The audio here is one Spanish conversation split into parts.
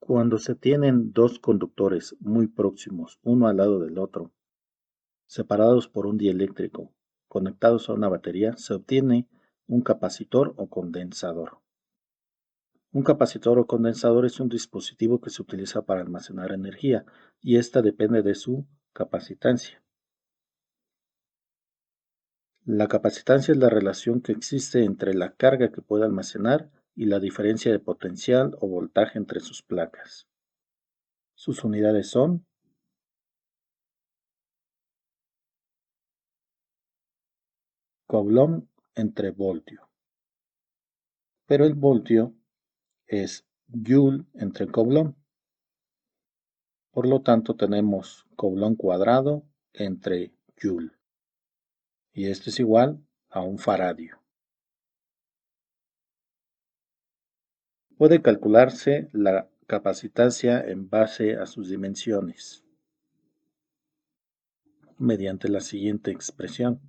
Cuando se tienen dos conductores muy próximos uno al lado del otro, separados por un dieléctrico, conectados a una batería, se obtiene un capacitor o condensador. Un capacitor o condensador es un dispositivo que se utiliza para almacenar energía y esta depende de su capacitancia. La capacitancia es la relación que existe entre la carga que puede almacenar y la diferencia de potencial o voltaje entre sus placas. Sus unidades son coulomb entre voltio, pero el voltio es joule entre coulomb. Por lo tanto, tenemos coulomb cuadrado entre joule, y esto es igual a un faradio. Puede calcularse la capacitancia en base a sus dimensiones, mediante la siguiente expresión.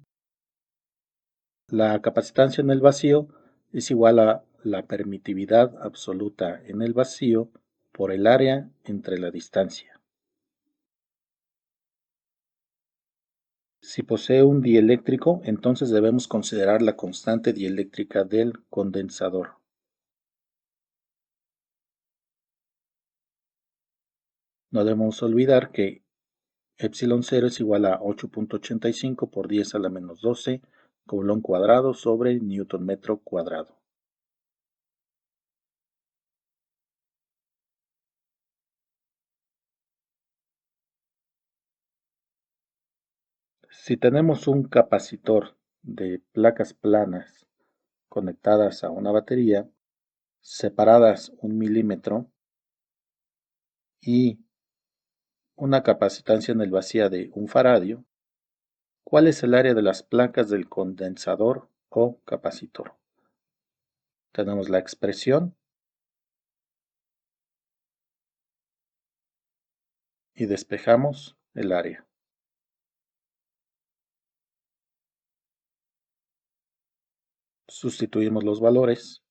La capacitancia en el vacío es igual a la permitividad absoluta en el vacío por el área entre la distancia. Si posee un dieléctrico, entonces debemos considerar la constante dieléctrica del condensador. No debemos olvidar que epsilon 0 es igual a 8.85 por 10 a la menos 12 coulomb cuadrado sobre newton metro cuadrado. Si tenemos un capacitor de placas planas conectadas a una batería, separadas 1 milímetro y una capacitancia en el vacío de un faradio, ¿cuál es el área de las placas del condensador o capacitor? Tenemos la expresión y despejamos el área. Sustituimos los valores.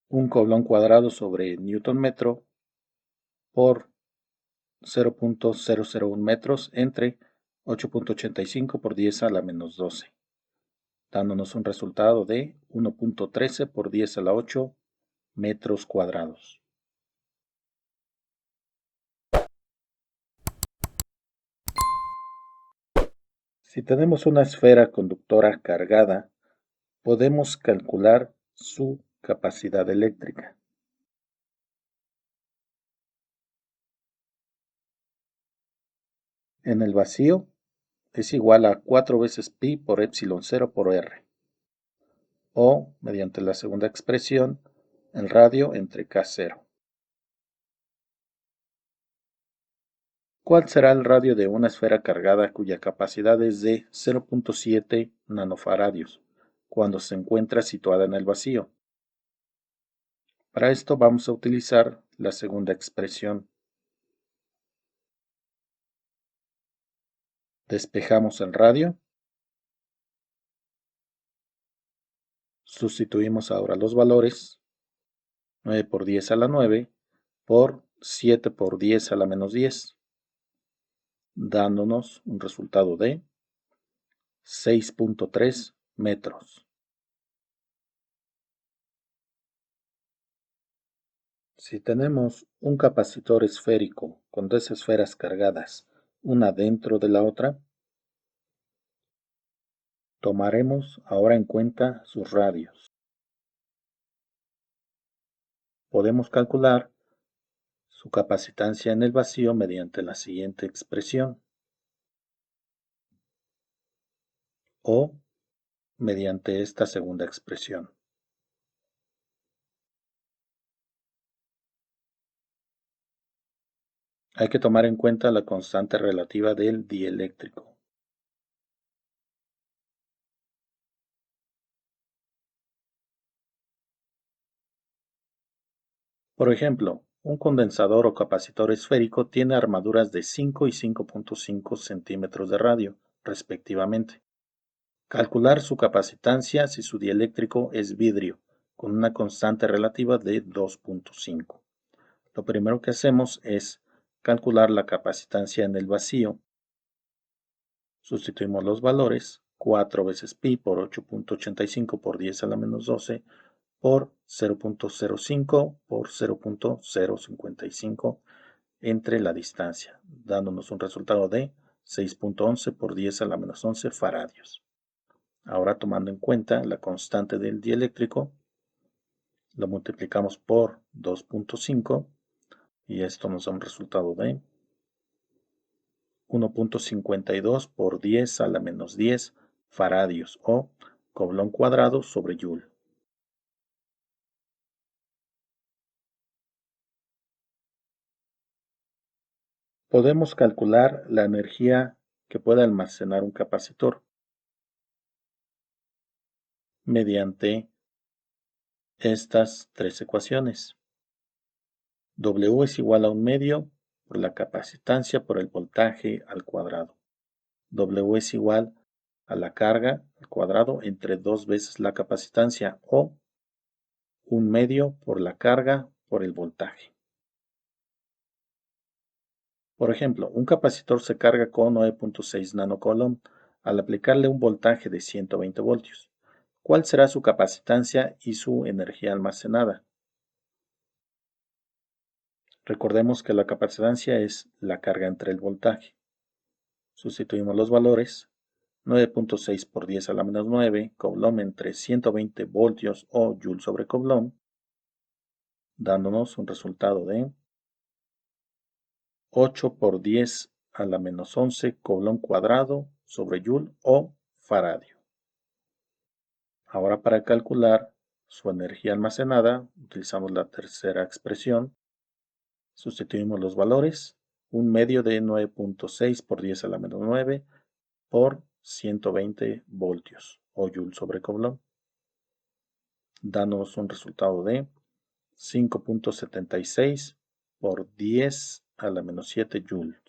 Un coulomb cuadrado sobre newton metro por 0.001 metros entre 8.85 por 10 a la menos 12, dándonos un resultado de 1.13 por 10 a la 8 metros cuadrados. Si tenemos una esfera conductora cargada, podemos calcular su capacidad eléctrica. En el vacío es igual a 4 veces pi por epsilon 0 por r, o, mediante la segunda expresión, el radio entre K0. ¿Cuál será el radio de una esfera cargada cuya capacidad es de 0.7 nanofaradios cuando se encuentra situada en el vacío? Para esto vamos a utilizar la segunda expresión. Despejamos el radio. Sustituimos ahora los valores. 9 por 10 a la 9 por 7 por 10 a la menos 10, dándonos un resultado de 6.3 metros. Si tenemos un capacitor esférico con dos esferas cargadas, una dentro de la otra, tomaremos ahora en cuenta sus radios. Podemos calcular su capacitancia en el vacío mediante la siguiente expresión, o mediante esta segunda expresión. Hay que tomar en cuenta la constante relativa del dieléctrico. Por ejemplo, un condensador o capacitor esférico tiene armaduras de 5 y 5.5 centímetros de radio, respectivamente. Calcular su capacitancia si su dieléctrico es vidrio con una constante relativa de 2.5. Lo primero que hacemos es calcular la capacitancia en el vacío. Sustituimos los valores, 4 veces pi por 8.85 por 10 a la menos 12 por 0.05 por 0.055 entre la distancia, dándonos un resultado de 6.11 por 10 a la menos 11 faradios. Ahora, tomando en cuenta la constante del dieléctrico, lo multiplicamos por 2.5 y esto nos da un resultado de 1.52 por 10 a la menos 10 faradios o coulomb cuadrado sobre joule. Podemos calcular la energía que puede almacenar un capacitor mediante estas tres ecuaciones. W es igual a 1/2 por la capacitancia por el voltaje al cuadrado. W es igual a la carga al cuadrado entre 2 veces la capacitancia o 1/2 por la carga por el voltaje. Por ejemplo, un capacitor se carga con 9.6 nanocoulomb al aplicarle un voltaje de 120 voltios. ¿Cuál será su capacitancia y su energía almacenada? Recordemos que la capacitancia es la carga entre el voltaje. Sustituimos los valores. 9.6 por 10 a la menos 9 coulomb entre 120 voltios o joule sobre coulomb, dándonos un resultado de 8 por 10 a la menos 11 coulomb cuadrado sobre joule o faradio. Ahora, para calcular su energía almacenada, utilizamos la tercera expresión. Sustituimos los valores. 1/2 de 9.6 por 10 a la menos 9 por 120 voltios o joule sobre coulomb, dándonos un resultado de 5.76 por 10 a la menos 7 joule.